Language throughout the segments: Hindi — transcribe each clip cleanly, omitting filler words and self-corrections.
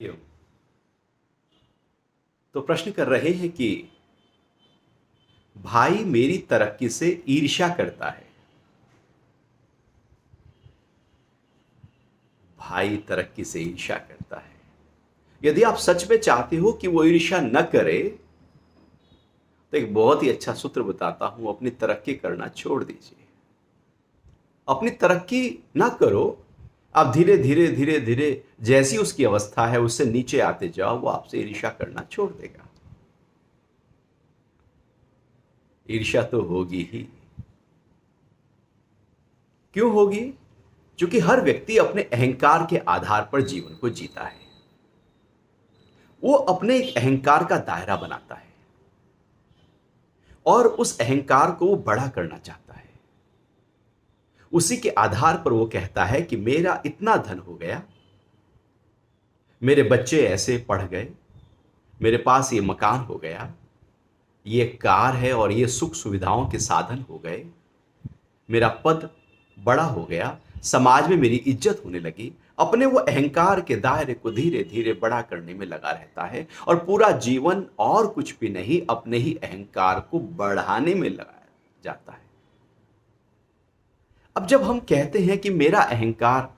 क्यों? तो प्रश्न कर रहे हैं कि भाई मेरी तरक्की से ईर्ष्या करता है। भाई तरक्की से ईर्ष्या करता है। यदि आप सच में चाहते हो कि वो ईर्ष्या न करे तो एक बहुत ही अच्छा सूत्र बताता हूं, अपनी तरक्की करना छोड़ दीजिए। अपनी तरक्की ना करो। आप धीरे धीरे धीरे धीरे जैसी उसकी अवस्था है उससे नीचे आते जाओ, वो आपसे ईर्ष्या करना छोड़ देगा। ईर्ष्या तो होगी ही। क्यों होगी? क्योंकि हर व्यक्ति अपने अहंकार के आधार पर जीवन को जीता है। वो अपने एक अहंकार का दायरा बनाता है और उस अहंकार को वो बड़ा करना चाहता है। उसी के आधार पर वो कहता है कि मेरा इतना धन हो गया, मेरे बच्चे ऐसे पढ़ गए, मेरे पास ये मकान हो गया, ये कार है और ये सुख सुविधाओं के साधन हो गए, मेरा पद बड़ा हो गया, समाज में मेरी इज्जत होने लगी। अपने वो अहंकार के दायरे को धीरे धीरे बड़ा करने में लगा रहता है और पूरा जीवन और कुछ भी नहीं, अपने ही अहंकार को बढ़ाने में लगा जाता है। अब जब हम कहते हैं कि मेरा अहंकार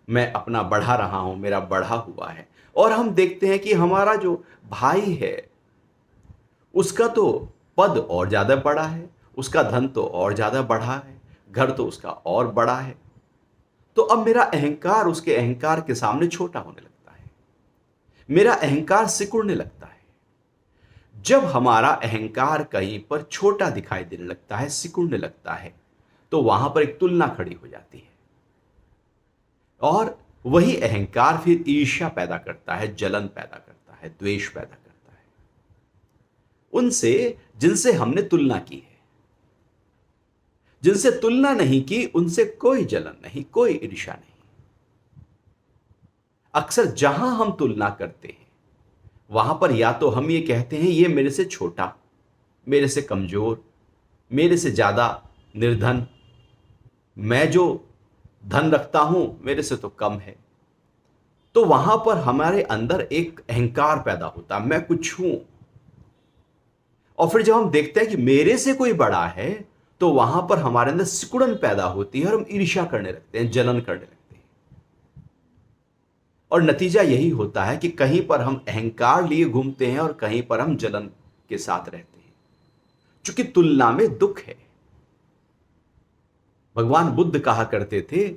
मैं अपना बढ़ा रहा हूं, मेरा बढ़ा हुआ है, और हम देखते हैं कि हमारा जो भाई है उसका तो पद और ज्यादा बड़ा है, उसका धन तो और ज्यादा बढ़ा है, घर तो उसका और बड़ा है, तो अब मेरा अहंकार उसके अहंकार के सामने छोटा होने लगता है। मेरा अहंकार सिकुड़ने लगता है। जब हमारा अहंकार कहीं पर छोटा दिखाई देने लगता है, सिकुड़ने लगता है, तो वहां पर एक तुलना खड़ी हो जाती है और वही अहंकार फिर ईर्ष्या पैदा करता है, जलन पैदा करता है, द्वेष पैदा करता है उनसे जिनसे हमने तुलना की है। जिनसे तुलना नहीं की उनसे कोई जलन नहीं, कोई ईर्ष्या नहीं। अक्सर जहां हम तुलना करते हैं वहां पर या तो हम ये कहते हैं ये मेरे से छोटा, मेरे से कमजोर, मेरे से ज्यादा निर्धन, मैं जो धन रखता हूं मेरे से तो कम है। तो वहां पर हमारे अंदर एक अहंकार पैदा होता, मैं कुछ हूं। और फिर जब हम देखते हैं कि मेरे से कोई बड़ा है तो वहां पर हमारे अंदर सिकुड़न पैदा होती है और हम ईर्ष्या करने लगते हैं, जलन करने लगते हैं। और नतीजा यही होता है कि कहीं पर हम अहंकार लिए घूमते हैं और कहीं पर हम जलन के साथ रहते हैं, क्योंकि तुलना में दुख है। भगवान बुद्ध कहा करते थे,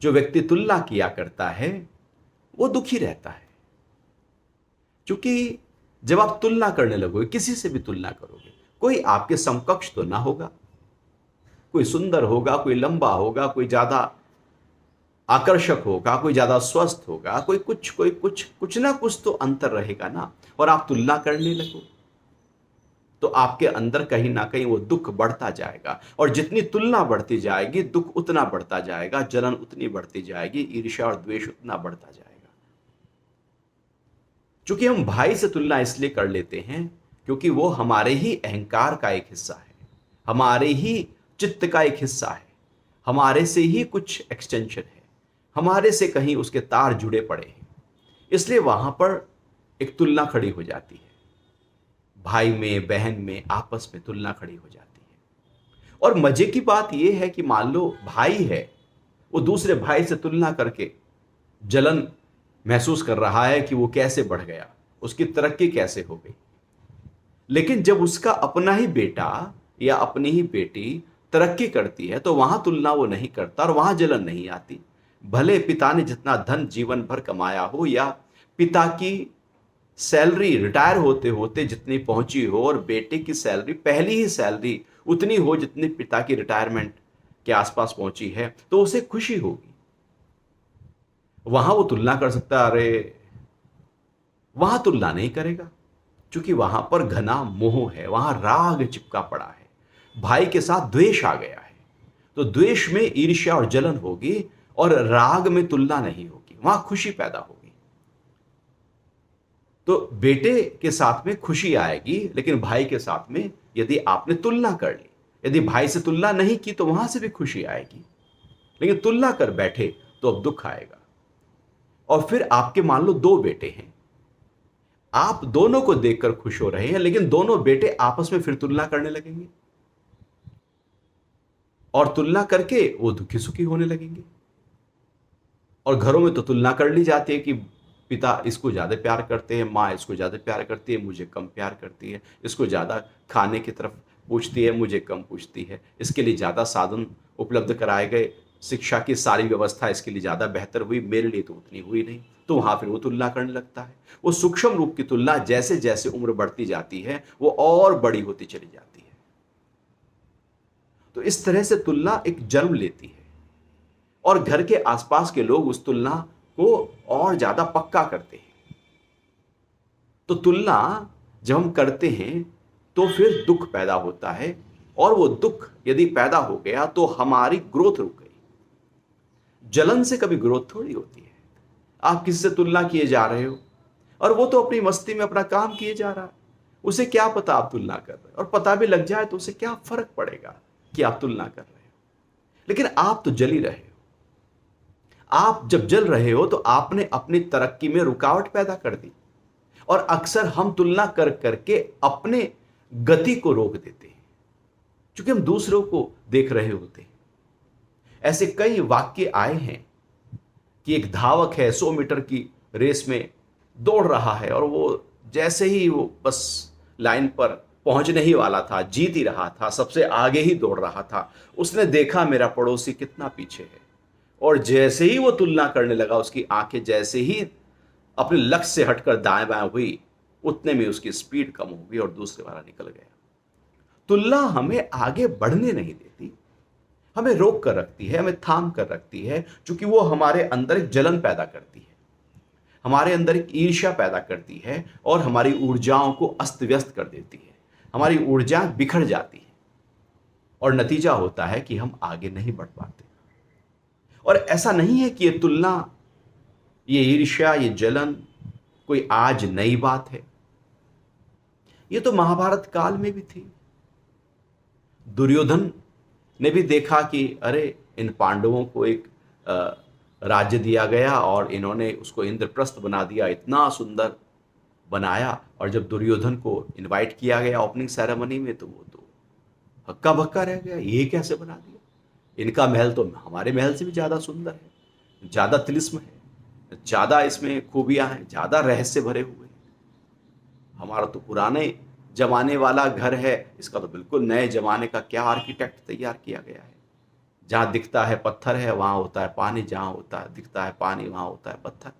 जो व्यक्ति तुलना किया करता है वो दुखी रहता है। क्योंकि जब आप तुलना करने लगोगे, किसी से भी तुलना करोगे, कोई आपके समकक्ष तो ना होगा। कोई सुंदर होगा, कोई लंबा होगा, कोई ज्यादा आकर्षक होगा, कोई ज्यादा स्वस्थ होगा, कोई कुछ ना कुछ तो अंतर रहेगा ना। और आप तुलना करने लगो तो आपके अंदर कहीं ना कहीं वो दुख बढ़ता जाएगा, और जितनी तुलना बढ़ती जाएगी दुख उतना बढ़ता जाएगा, जलन उतनी बढ़ती जाएगी, ईर्ष्या और द्वेष उतना बढ़ता जाएगा। चूंकि हम भाई से तुलना इसलिए कर लेते हैं क्योंकि वो हमारे ही अहंकार का एक हिस्सा है, हमारे ही चित्त का एक हिस्सा है, हमारे से ही कुछ एक्सटेंशन है, हमारे से कहीं उसके तार जुड़े पड़े हैं। इसलिए वहां पर एक तुलना खड़ी हो जाती है। भाई में, बहन में, आपस में तुलना खड़ी हो जाती है। और मजे की बात यह है कि मान लो भाई है, वो दूसरे भाई से तुलना करके जलन महसूस कर रहा है कि वो कैसे बढ़ गया, उसकी तरक्की कैसे हो गई। लेकिन जब उसका अपना ही बेटा या अपनी ही बेटी तरक्की करती है तो वहां तुलना वो नहीं करता और वहां जलन नहीं आती। भले पिता ने जितना धन जीवन भर कमाया हो, या पिता की सैलरी रिटायर होते होते जितनी पहुंची हो और बेटे की सैलरी पहली ही सैलरी उतनी हो जितनी पिता की रिटायरमेंट के आसपास पहुंची है, तो उसे खुशी होगी। वहां वो तुलना कर सकता है, अरे वहां तुलना नहीं करेगा, क्योंकि वहां पर घना मोह है, वहां राग चिपका पड़ा है, भाई के साथ द्वेष आ गया है। तो द्वेष में ईर्ष्या और जलन होगी और राग में तुलना नहीं होगी, वहां खुशी पैदा होगी। तो बेटे के साथ में खुशी आएगी, लेकिन भाई के साथ में यदि आपने तुलना कर ली, यदि भाई से तुलना नहीं की तो वहां से भी खुशी आएगी। लेकिन तुलना कर बैठे तो अब दुख आएगा। और फिर आपके मान लो दो बेटे हैं, आप दोनों को देखकर खुश हो रहे हैं, लेकिन दोनों बेटे आपस में फिर तुलना करने लगेंगे और तुलना करके वो दुखी सुखी होने लगेंगे। और घरों में तो तुलना कर ली जाती है कि पिता इसको ज़्यादा प्यार करते हैं, माँ इसको ज़्यादा प्यार करती है, मुझे कम प्यार करती है, इसको ज़्यादा खाने की तरफ पूछती है, मुझे कम पूछती है, इसके लिए ज़्यादा साधन उपलब्ध कराए गए, शिक्षा की सारी व्यवस्था इसके लिए ज़्यादा बेहतर हुई, मेरे लिए तो उतनी हुई नहीं। तो वहाँ फिर वो तुलना करने लगता है। वो सूक्ष्म रूप की तुलना जैसे जैसे उम्र बढ़ती जाती है वो और बड़ी होती चली जाती है। तो इस तरह से तुलना एक जन्म लेती है और घर के आसपास के लोग उस तुलना को और ज्यादा पक्का करते हैं। तो तुलना जब हम करते हैं तो फिर दुख पैदा होता है, और वो दुख यदि पैदा हो गया तो हमारी ग्रोथ रुक गई। जलन से कभी ग्रोथ थोड़ी होती है। आप किसी से तुलना किए जा रहे हो और वो तो अपनी मस्ती में अपना काम किए जा रहा है, उसे क्या पता आप तुलना कर रहे हो, और पता भी लग जाए तो उसे क्या फर्क पड़ेगा कि आप तुलना कर रहे हो। लेकिन आप तो जल ही रहे हो। आप जब जल रहे हो तो आपने अपनी तरक्की में रुकावट पैदा कर दी, और अक्सर हम तुलना कर करके अपने गति को रोक देते हैं क्योंकि हम दूसरों को देख रहे होते हैं। ऐसे कई वाक्य आए हैं कि एक धावक है, 100 मीटर की रेस में दौड़ रहा है, और वो जैसे ही वो बस लाइन पर पहुंचने ही वाला था, जीत ही रहा था, सबसे आगे ही दौड़ रहा था, उसने देखा मेरा पड़ोसी कितना पीछे है, और जैसे ही वो तुलना करने लगा, उसकी आंखें जैसे ही अपने लक्ष्य से हटकर दाएं बाएं हुई, उतने में उसकी स्पीड कम हो गई और दूसरे वाला निकल गया। तुलना हमें आगे बढ़ने नहीं देती, हमें रोक कर रखती है, हमें थाम कर रखती है, क्योंकि वो हमारे अंदर एक जलन पैदा करती है, हमारे अंदर एक ईर्ष्या पैदा करती है, और हमारी ऊर्जाओं को अस्त व्यस्त कर देती है। हमारी ऊर्जा बिखर जाती है और नतीजा होता है कि हम आगे नहीं बढ़ पाते। और ऐसा नहीं है कि ये तुलना, ये ईर्ष्या, ये जलन कोई आज नई बात है। ये तो महाभारत काल में भी थी। दुर्योधन ने भी देखा कि अरे, इन पांडवों को एक राज्य दिया गया और इन्होंने उसको इंद्रप्रस्थ बना दिया, इतना सुंदर बनाया, और जब दुर्योधन को इनवाइट किया गया ओपनिंग सेरेमनी में तो वो तो हक्का बक्का रह गया, ये कैसे बना दिया, इनका महल तो हमारे महल से भी ज्यादा सुंदर है, ज्यादा तिलिस्म है, ज्यादा इसमें खूबियां हैं, ज्यादा रहस्य भरे हुए हैं। हमारा तो पुराने जमाने वाला घर है, इसका तो बिल्कुल नए जमाने का क्या आर्किटेक्ट तैयार किया गया है। जहां दिखता है पत्थर है वहां होता है पानी, जहां होता है दिखता है पानी वहां होता है पत्थर।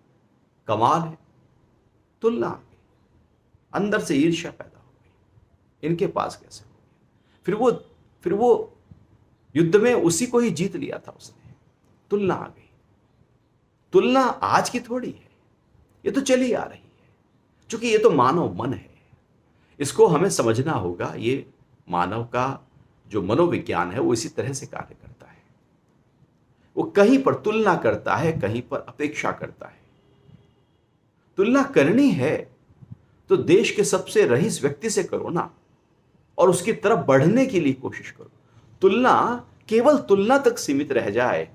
कमाल है। तुलना आ गई, अंदर से ईर्ष्या पैदा हो गई, इनके पास कैसे हो गया। फिर वो युद्ध में उसी को ही जीत लिया था उसने। तुलना आ गई। तुलना आज की थोड़ी है, ये तो चली आ रही है, क्योंकि ये तो मानव मन है। इसको हमें समझना होगा। ये मानव का जो मनोविज्ञान है वो इसी तरह से कार्य करता है। वो कहीं पर तुलना करता है, कहीं पर अपेक्षा करता है। तुलना करनी है तो देश के सबसे रईस व्यक्ति से करो ना, और उसकी तरफ बढ़ने के लिए कोशिश करो। तुलना केवल तुलना तक सीमित रह जाए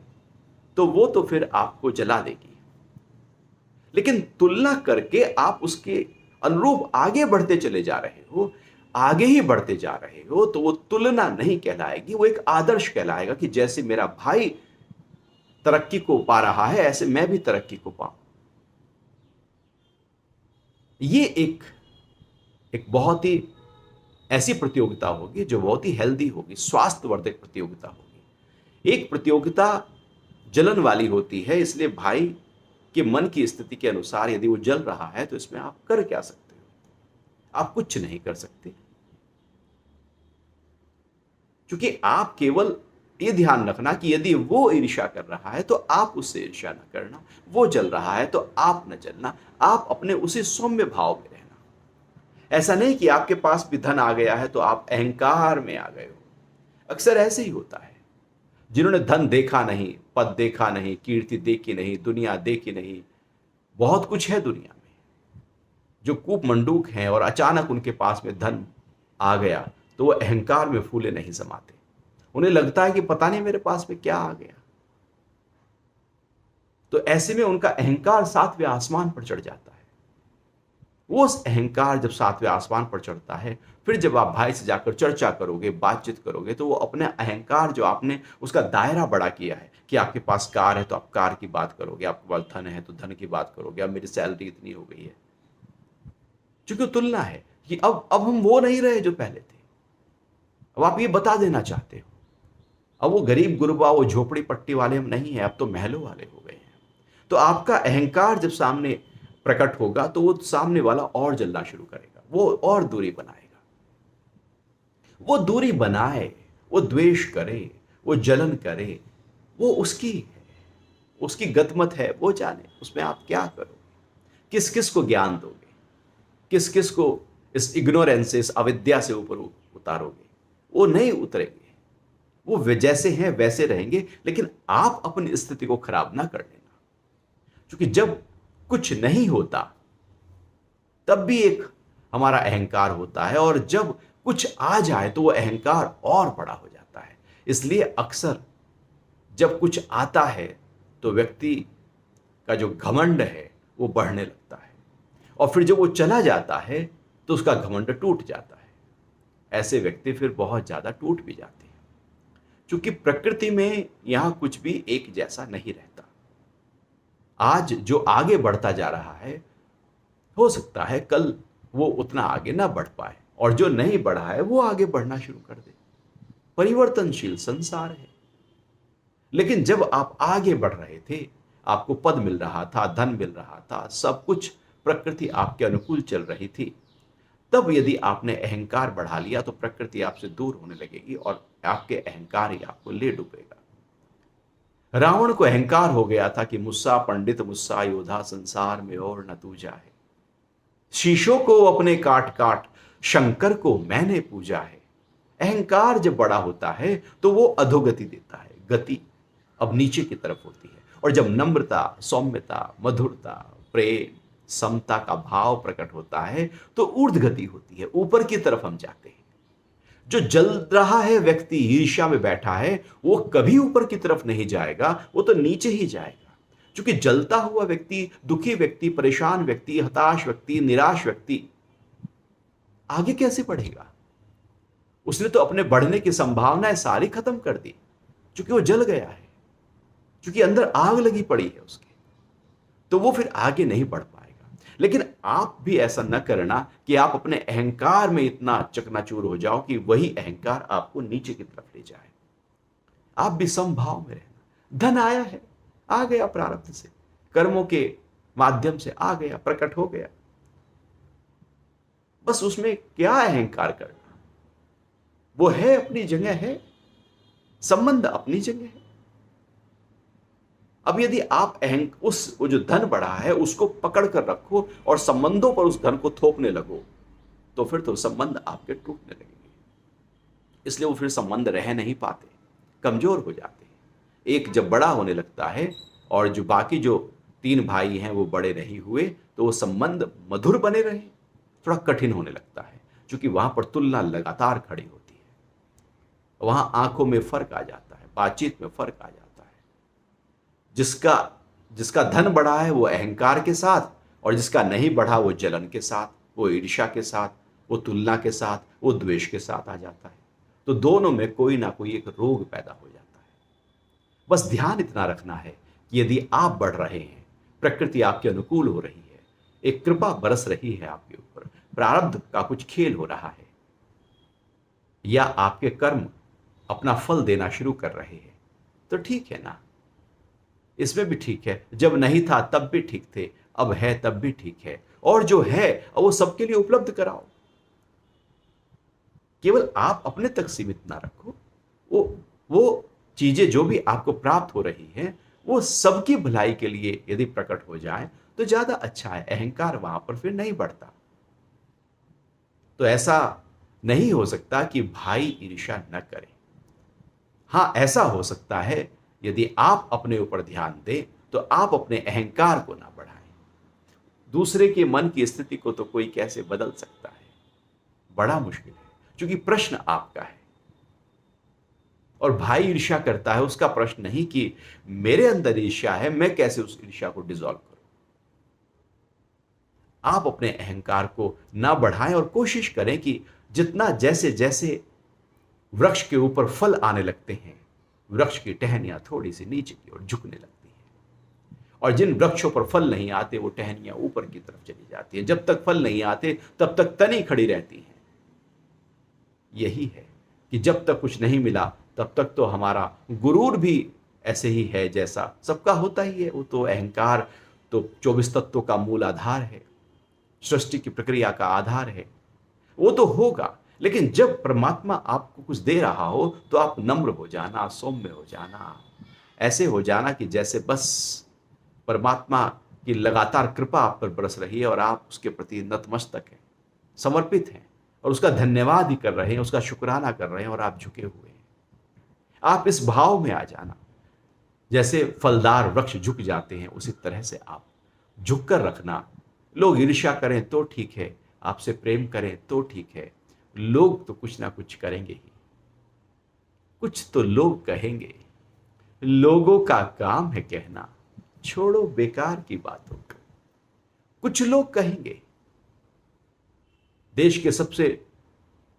तो वो तो फिर आपको जला देगी। लेकिन तुलना करके आप उसके अनुरूप आगे बढ़ते चले जा रहे हो, आगे ही बढ़ते जा रहे हो, तो वो तुलना नहीं कहलाएगी, वो एक आदर्श कहलाएगा कि जैसे मेरा भाई तरक्की को पा रहा है ऐसे मैं भी तरक्की को पाऊं। ये एक बहुत ही ऐसी प्रतियोगिता होगी जो बहुत ही हेल्दी होगी, स्वास्थ्यवर्धक प्रतियोगिता होगी। एक प्रतियोगिता जलन वाली होती है, इसलिए भाई के मन की स्थिति के अनुसार यदि वो जल रहा है तो इसमें आप कर क्या सकते हो? आप कुछ नहीं कर सकते, क्योंकि आप केवल ये ध्यान रखना कि यदि वो ईर्ष्या कर रहा है तो आप उससे ईर्ष्या न करना, वो जल रहा है तो आप न जलना, आप अपने उसी सौम्य भाव में रहना। ऐसा नहीं कि आपके पास भी धन आ गया है तो आप अहंकार में आ गए हो। अक्सर ऐसे ही होता है। जिन्होंने धन देखा नहीं, पद देखा नहीं, कीर्ति देखी नहीं, दुनिया देखी नहीं, बहुत कुछ है दुनिया में, जो कूप मंडूक हैं और अचानक उनके पास में धन आ गया तो वो अहंकार में फूले नहीं समाते। उन्हें लगता है कि पता नहीं मेरे पास में क्या आ गया। तो ऐसे में उनका अहंकार 7वें आसमान पर चढ़ जाता है। वो उस अहंकार जब 7वें आसमान पर चढ़ता है, फिर जब आप भाई से जाकर चर्चा करोगे, बातचीत करोगे, तो वो अपने अहंकार जो आपने उसका दायरा बड़ा किया है कि आपके पास कार है तो आप कार की बात करोगे, आपके पास धन है तो धन की बात करोगे, अब मेरी सैलरी इतनी हो गई है। क्योंकि तुलना है कि अब हम वो नहीं रहे जो पहले थे। अब आप ये बता देना चाहते हो, अब वो गरीब गुरबा, वो झोपड़ी पट्टी वाले हम नहीं हैं, अब तो महलों वाले हो गए हैं। तो आपका अहंकार जब सामने प्रकट होगा तो वो सामने वाला और जलना शुरू करेगा, वो और दूरी बनाएगा। वो दूरी बनाए, वो द्वेष करे, वो जलन करे, वो उसकी है, उसकी गतमत है, वो जाने। उसमें आप क्या करोगे, किस किस को ज्ञान दोगे, किस किस को इस इग्नोरेंस से, इस अविद्या से ऊपर उतारोगे। वो नहीं उतरेंगे, वो जैसे हैं वैसे रहेंगे, लेकिन आप अपनी स्थिति को खराब ना कर लेना। क्योंकि जब कुछ नहीं होता तब भी एक हमारा अहंकार होता है, और जब कुछ आ जाए तो वो अहंकार और बड़ा हो जाता है। इसलिए अक्सर जब कुछ आता है तो व्यक्ति का जो घमंड है वो बढ़ने लगता है, और फिर जब वो चला जाता है तो उसका घमंड टूट जाता है। ऐसे व्यक्ति फिर बहुत ज्यादा टूट भी जाते हैं, क्योंकि प्रकृति में यहां कुछ भी एक जैसा नहीं रहता। आज जो आगे बढ़ता जा रहा है, हो सकता है कल वो उतना आगे ना बढ़ पाए, और जो नहीं बढ़ा है वो आगे बढ़ना शुरू कर दे। परिवर्तनशील संसार है। लेकिन जब आप आगे बढ़ रहे थे, आपको पद मिल रहा था, धन मिल रहा था, सब कुछ प्रकृति आपके अनुकूल चल रही थी, तब यदि आपने अहंकार बढ़ा लिया तो प्रकृति आपसे दूर होने लगेगी और आपके अहंकार ही आपको ले डूबेगा। रावण को अहंकार हो गया था कि मुस्सा पंडित मुस्सा योधा, संसार में और न तू जाए। शीशों को अपने काट काट, शंकर को मैंने पूजा है। अहंकार जब बड़ा होता है तो वो अधोगति देता है, गति अब नीचे की तरफ होती है। और जब नम्रता, सौम्यता, मधुरता, प्रेम, समता का भाव प्रकट होता है तो ऊर्ध्व गति होती है, ऊपर की तरफ हम जाते हैं। जो जल रहा है व्यक्ति, ईर्ष्या में बैठा है, वो कभी ऊपर की तरफ नहीं जाएगा, वो तो नीचे ही जाएगा। क्योंकि जलता हुआ व्यक्ति, दुखी व्यक्ति, परेशान व्यक्ति, हताश व्यक्ति, निराश व्यक्ति आगे कैसे बढ़ेगा? उसने तो अपने बढ़ने की संभावनाएं सारी खत्म कर दी, क्योंकि वो जल गया है, क्योंकि अंदर आग लगी पड़ी है उसके, तो वो फिर आगे नहीं बढ़ पाएगा। लेकिन आप भी ऐसा न करना कि आप अपने अहंकार में इतना चकनाचूर हो जाओ कि वही अहंकार आपको नीचे की तरफ ले जाए। आप भी समभाव में रहना। धन आया है, आ गया प्रारब्ध से, कर्मों के माध्यम से आ गया, प्रकट हो गया, बस उसमें क्या अहंकार करना? वो है, अपनी जगह है, संबंध अपनी जगह है। अब यदि आप वो जो धन बढ़ा है उसको पकड़ कर रखो और संबंधों पर उस धन को थोपने लगो, तो फिर तो संबंध आपके टूटने लगेंगे। इसलिए वो फिर संबंध रह नहीं पाते, कमजोर हो जाते हैं। एक जब बड़ा होने लगता है और जो बाकी जो 3 भाई हैं वो बड़े नहीं हुए, तो वो संबंध मधुर बने रहे थोड़ा कठिन होने लगता है, क्योंकि वहां पर तुलना लगातार खड़ी होती है। वहां आंखों में फर्क आ जाता है, बातचीत में फर्क आ जाता है। जिसका धन बढ़ा है वो अहंकार के साथ, और जिसका नहीं बढ़ा वो जलन के साथ, वो ईर्ष्या के साथ, वो तुलना के साथ, वो द्वेष के साथ आ जाता है। तो दोनों में कोई ना कोई एक रोग पैदा हो जाता है। बस ध्यान इतना रखना है कि यदि आप बढ़ रहे हैं, प्रकृति आपके अनुकूल हो रही है, एक कृपा बरस रही है आपके ऊपर, प्रारब्ध का कुछ खेल हो रहा है, या आपके कर्म अपना फल देना शुरू कर रहे हैं, तो ठीक है ना, इसमें भी ठीक है। जब नहीं था तब भी ठीक थे, अब है तब भी ठीक है, और जो है वो सबके लिए उपलब्ध कराओ। केवल आप अपने तक सीमित ना रखो। वो चीजें जो भी आपको प्राप्त हो रही हैं वो सबकी भलाई के लिए यदि प्रकट हो जाए तो ज्यादा अच्छा है। अहंकार वहां पर फिर नहीं बढ़ता। तो ऐसा नहीं हो सकता कि भाई ईर्ष्या न करे। हां, ऐसा हो सकता है यदि आप अपने ऊपर ध्यान दें तो आप अपने अहंकार को ना बढ़ाएं। दूसरे के मन की स्थिति को तो कोई कैसे बदल सकता है? बड़ा मुश्किल है, क्योंकि प्रश्न आपका है। और भाई ईर्ष्या करता है, उसका प्रश्न नहीं कि मेरे अंदर ईर्ष्या है, मैं कैसे उस ईर्ष्या को डिसॉल्व करूं। आप अपने अहंकार को ना बढ़ाएं और कोशिश करें कि जितना जैसे जैसे वृक्ष के ऊपर फल आने लगते हैं, वृक्ष की टहनियां थोड़ी सी नीचे की ओर झुकने लगती हैं, और जिन वृक्षों पर फल नहीं आते वो टहनियां ऊपर की तरफ चली जाती हैं। जब तक फल नहीं आते तब तक तनी खड़ी रहती हैं। यही है कि जब तक कुछ नहीं मिला तब तक तो हमारा गुरूर भी ऐसे ही है जैसा सबका होता ही है। वो तो अहंकार तो 24 तत्वों का मूल आधार है, सृष्टि की प्रक्रिया का आधार है, वो तो होगा। लेकिन जब परमात्मा आपको कुछ दे रहा हो तो आप नम्र हो जाना, सौम्य हो जाना, ऐसे हो जाना कि जैसे बस परमात्मा की लगातार कृपा आप पर बरस रही है और आप उसके प्रति नतमस्तक हैं, समर्पित हैं और उसका धन्यवाद ही कर रहे हैं, उसका शुक्राना कर रहे हैं और आप झुके हुए हैं। आप इस भाव में आ जाना, जैसे फलदार वृक्ष झुक जाते हैं उसी तरह से आप झुक कर रखना। लोग ईर्ष्या करें तो ठीक है, आपसे प्रेम करें तो ठीक है, लोग तो कुछ ना कुछ करेंगे ही, कुछ तो लोग कहेंगे। लोगों का काम है कहना, छोड़ो बेकार की बातों को। कुछ लोग कहेंगे, देश के सबसे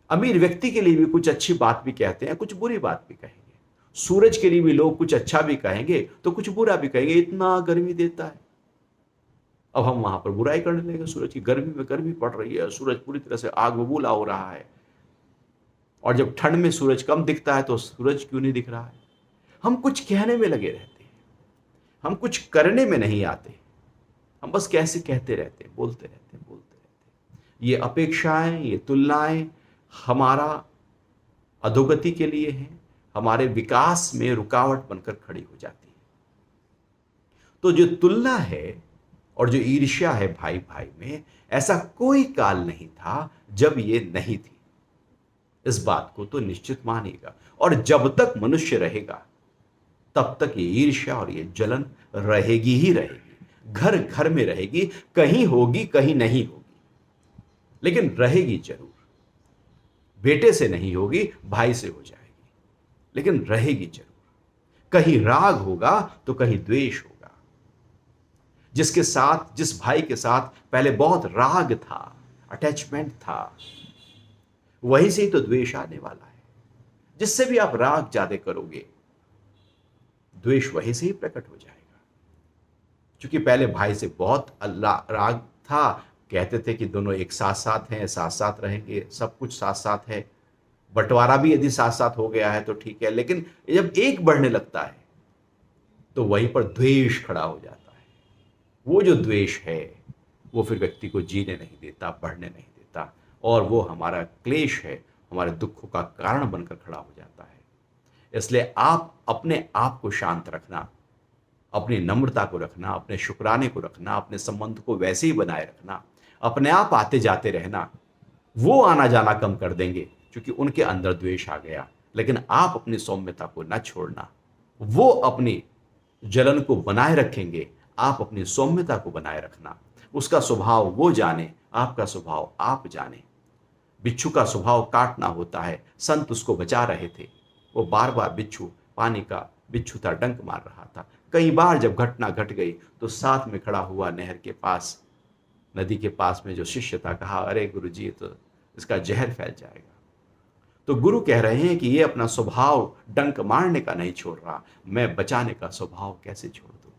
अमीर व्यक्ति के लिए भी कुछ अच्छी बात भी कहते हैं, कुछ बुरी बात भी कहेंगे। सूरज के लिए भी लोग कुछ अच्छा भी कहेंगे तो कुछ बुरा भी कहेंगे, इतना गर्मी देता है। अब हम वहां पर बुराई करने लगे, सूरज की गर्मी में गर्मी पड़ रही है, सूरज पूरी तरह से आग बबूला हो रहा है, और जब ठंड में सूरज कम दिखता है तो सूरज क्यों नहीं दिख रहा है। हम कुछ कहने में लगे रहते हैं, हम कुछ करने में नहीं आते, हम बस कैसे कहते रहते हैं, बोलते रहते हैं, बोलते रहते हैं। ये अपेक्षाएं, ये तुलनाएं हमारा अधोगति के लिए हैं, हमारे विकास में रुकावट बनकर खड़ी हो जाती है। तो जो तुलना है और जो ईर्ष्या है भाई भाई में, ऐसा कोई काल नहीं था जब ये नहीं थी। इस बात को तो निश्चित मानिएगा। और जब तक मनुष्य रहेगा तब तक ये ईर्ष्या और ये जलन रहेगी ही रहेगी, घर घर में रहेगी, कहीं होगी कहीं नहीं होगी, लेकिन रहेगी जरूर। बेटे से नहीं होगी, भाई से हो जाएगी, लेकिन रहेगी जरूर। कहीं राग होगा तो कहीं द्वेष होगा। जिसके साथ, जिस भाई के साथ पहले बहुत राग था, अटैचमेंट था, वहीं से ही तो द्वेष आने वाला है। जिससे भी आप राग ज्यादा करोगे, द्वेष वहीं से ही प्रकट हो जाएगा। क्योंकि पहले भाई से बहुत राग था, कहते थे कि दोनों एक साथ साथ हैं, साथ साथ रहेंगे, सब कुछ साथ साथ है, बंटवारा भी यदि साथ साथ हो गया है तो ठीक है। लेकिन जब एक बढ़ने लगता है तो वहीं पर द्वेष खड़ा हो जाता है। वो जो द्वेष है वो फिर व्यक्ति को जीने नहीं देता, बढ़ने नहीं देता, और वो हमारा क्लेश है, हमारे दुखों का कारण बनकर खड़ा हो जाता है। इसलिए आप अपने आप को शांत रखना, अपनी नम्रता को रखना, अपने शुक्राने को रखना, अपने संबंध को वैसे ही बनाए रखना, अपने आप आते जाते रहना। वो आना जाना कम कर देंगे क्योंकि उनके अंदर द्वेष आ गया, लेकिन आप अपनी सौम्यता को न छोड़ना। वो अपनी जलन को बनाए रखेंगे, आप अपनी सौम्यता को बनाए रखना। उसका स्वभाव वो जाने, आपका स्वभाव आप जाने। बिच्छू का स्वभाव काटना होता है, संत उसको बचा रहे थे। वो बार बार बिच्छू, पानी का बिच्छू था, डंक मार रहा था। कई बार जब घटना घट गई तो साथ में खड़ा हुआ नहर के पास, नदी के पास में जो शिष्य था, कहा, अरे गुरु जी, तो इसका जहर फैल जाएगा। तो गुरु कह रहे हैं कि ये अपना स्वभाव डंक मारने का नहीं छोड़ रहा, मैं बचाने का स्वभाव कैसे छोड़ दूं।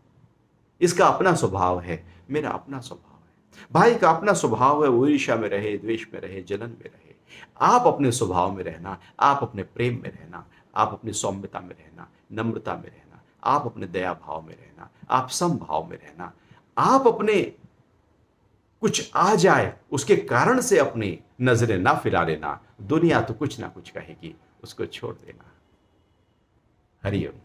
इसका अपना स्वभाव है, मेरा अपना स्वभाव है। भाई का अपना स्वभाव है, वो ईर्ष्या में रहे, द्वेष में रहे, जलन में रहे। आप अपने स्वभाव में रहना, आप अपने प्रेम में रहना, आप अपनी सौम्यता में रहना, नम्रता में रहना, आप अपने दया भाव में रहना, आप समभाव में रहना। आप अपने कुछ आ जाए उसके कारण से अपनी नजरें ना फिरा लेना। दुनिया तो कुछ ना कुछ कहेगी, उसको छोड़ देना। हरिओम।